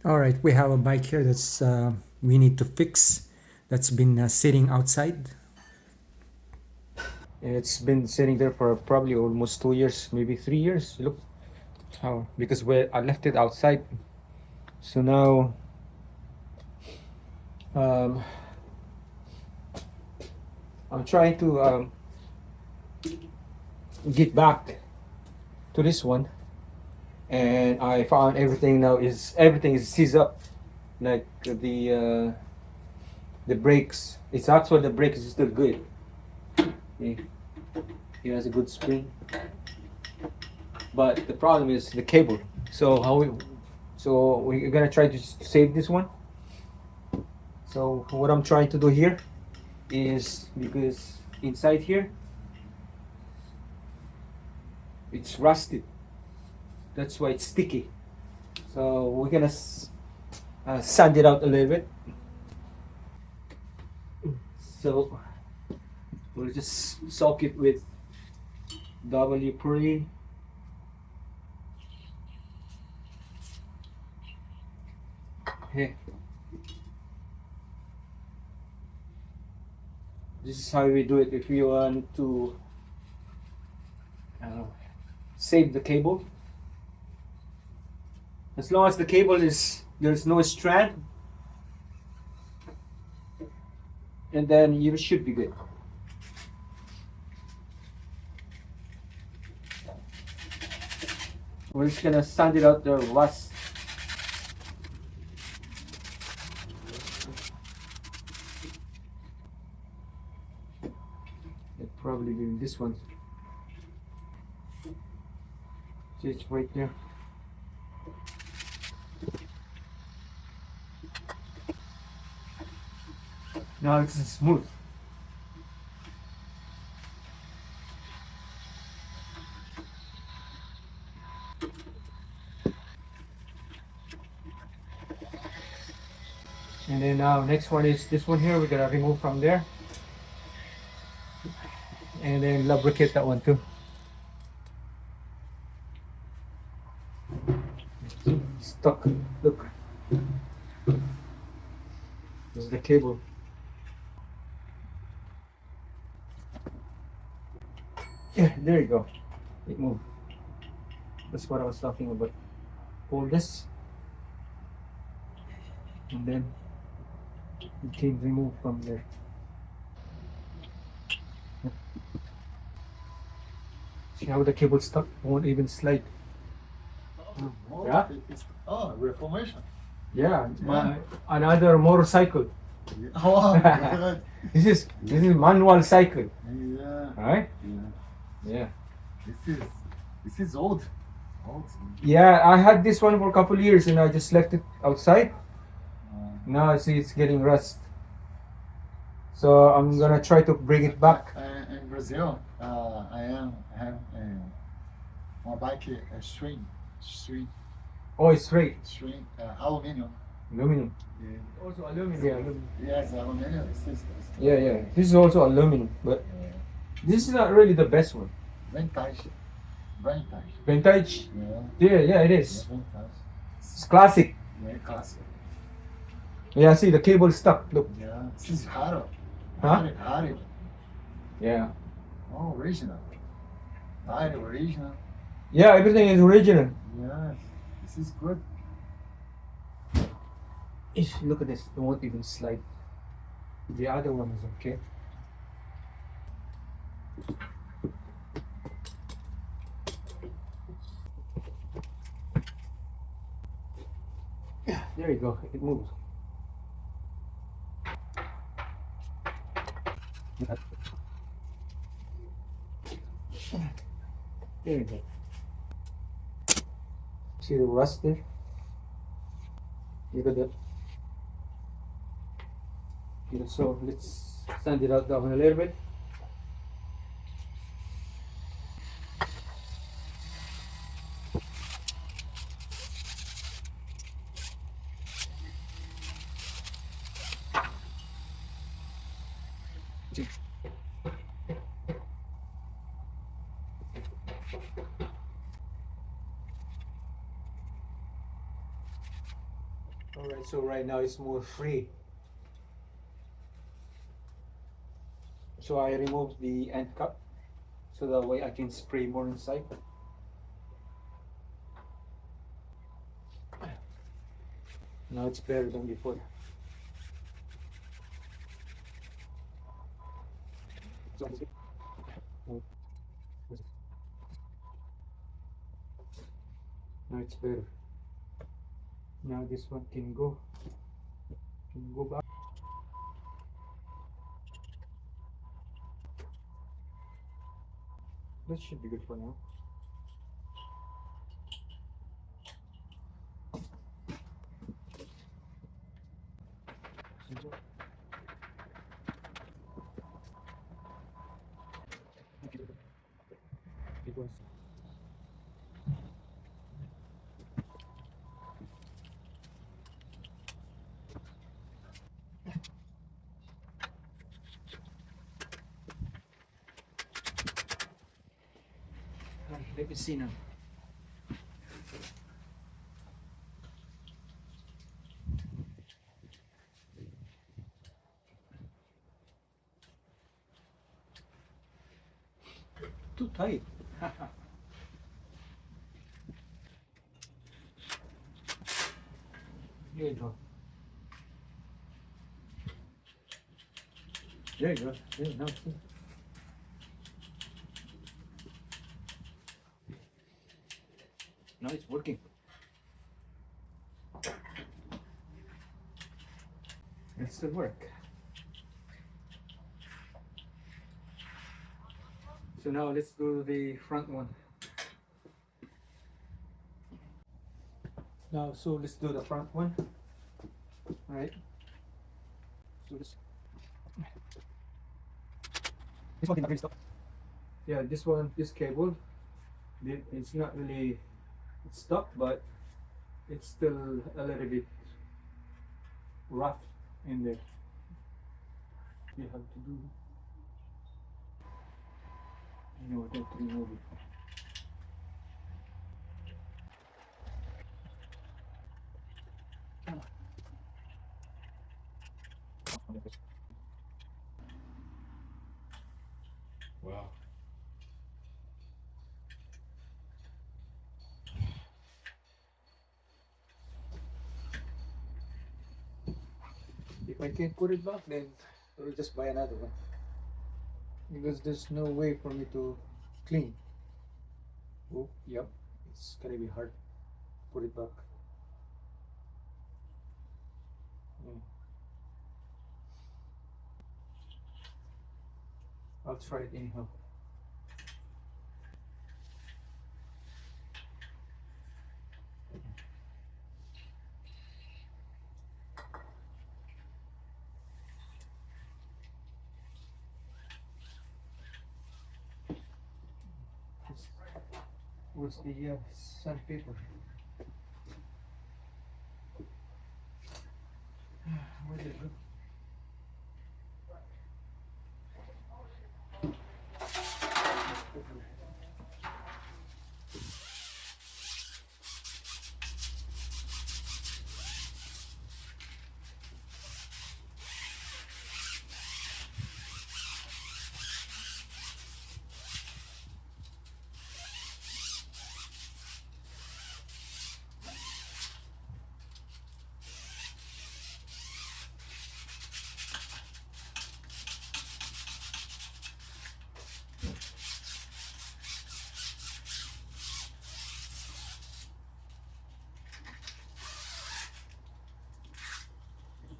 All right, we have a bike here that's we need to fix. That's been sitting outside. It's been sitting there for probably almost 2 years, maybe 3 years. Look how, because I left it outside. So now um, I'm trying to get back to this one, and I found everything is seized up, like the brakes. It's actually the brakes is still good. Okay. It has a good spring, but the problem is the cable. So we're gonna try to save this one. So what I'm trying to do here is, because inside here it's rusted, that's why it's sticky. So we're gonna sand it out a little bit. So we'll just soak it with W purine. Okay. This is how we do it if we want to save the cable. As long as the cable there's no strand, and then you should be good. We're just gonna sand it out the rust. It'd probably be this one. See, it's right there. Now it's smooth. And then now next one is this one here. We're gonna remove from there, and then lubricate that one too. Stuck. Look. This is the cable. Yeah, there you go. It moved. That's what I was talking about. Pull this, and then it can remove from there. See how the cable stuck? Won't even slide. Yeah? Reformation. Yeah, Yeah. another motorcycle. Oh, good. This is manual cycle, Yeah. right? Yeah. Yeah. This is old. Old. Yeah, I had this one for a couple of years and I just left it outside. Now I see it's getting rust. So I'm gonna try to bring it back. In Brazil, I have uma bike string, Oh, it's straight. aluminum. Aluminum. Yeah. Also aluminum. Yeah, aluminum. Yes, aluminum. Yeah. This is also aluminum, but this is not really the best one. Vintage. Vintage. Yeah. Yeah, it is. Vintage. It's classic. Yeah, classic. Yeah, see the cable stuck. Look. Yeah. This is raro. Huh? Raro. Yeah. Oh, original. Raro, original. Yeah, everything is original. Yes. This is good. Ish, look at this. It won't even slide. The other one is okay. Yeah, there you go. It moves. There you go. See the rust there? Look at that. Yeah, so let's sand it out down a little bit. All right, so right now it's more free. So I remove the end cap so that way I can spray more inside. Now it's better than before. So now it's better. Now this one can go back. That should be good for now. Because let me see now. Too tight. There you go. There you go. There, now see. Now it's working. It still work. So now let's do the front one. Now, so let's do the front one. All right. So this one did not really stop. Yeah, this cable, it's not really it's stuck, but it's still a little bit rough in there. You have to do, you know, what, to remove it. Wow. If I can't put it back, then I'll just buy another one. Because there's no way for me to clean. Oh, yep. It's gonna be hard. Put it back. Yeah. I'll try it anyhow. Where's the sandpaper? Where did it go?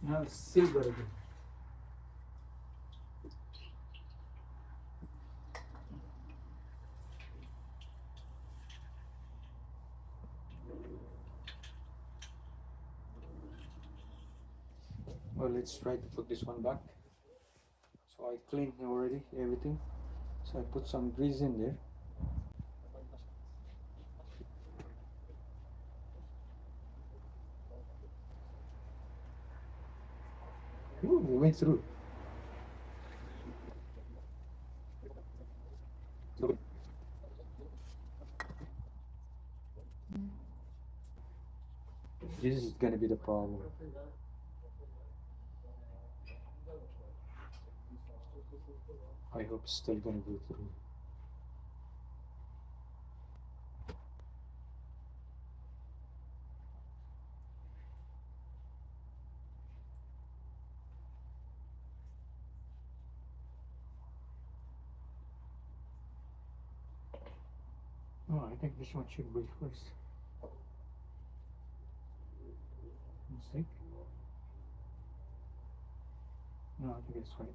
Now it's silver again. Well, let's try to put this one back. So I cleaned already everything. So I put some grease in there. Ooh, we went through. So, This is gonna be the problem. I hope it's still gonna go through. Oh, I think this one should be first. Mistake? No, I think it's right.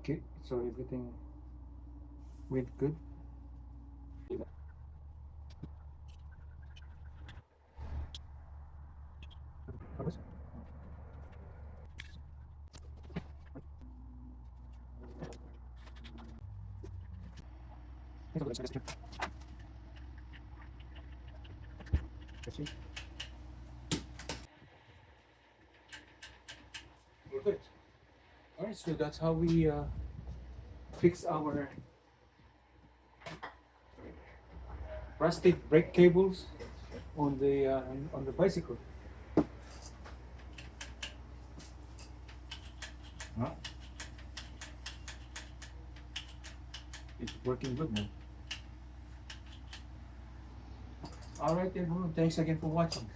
Okay, so everything went good. Tapos? That's it. We're good. Alright, so that's how we fix our rusted brake cables on the bicycle. Huh? It's working good now. Alright everyone, thanks again for watching.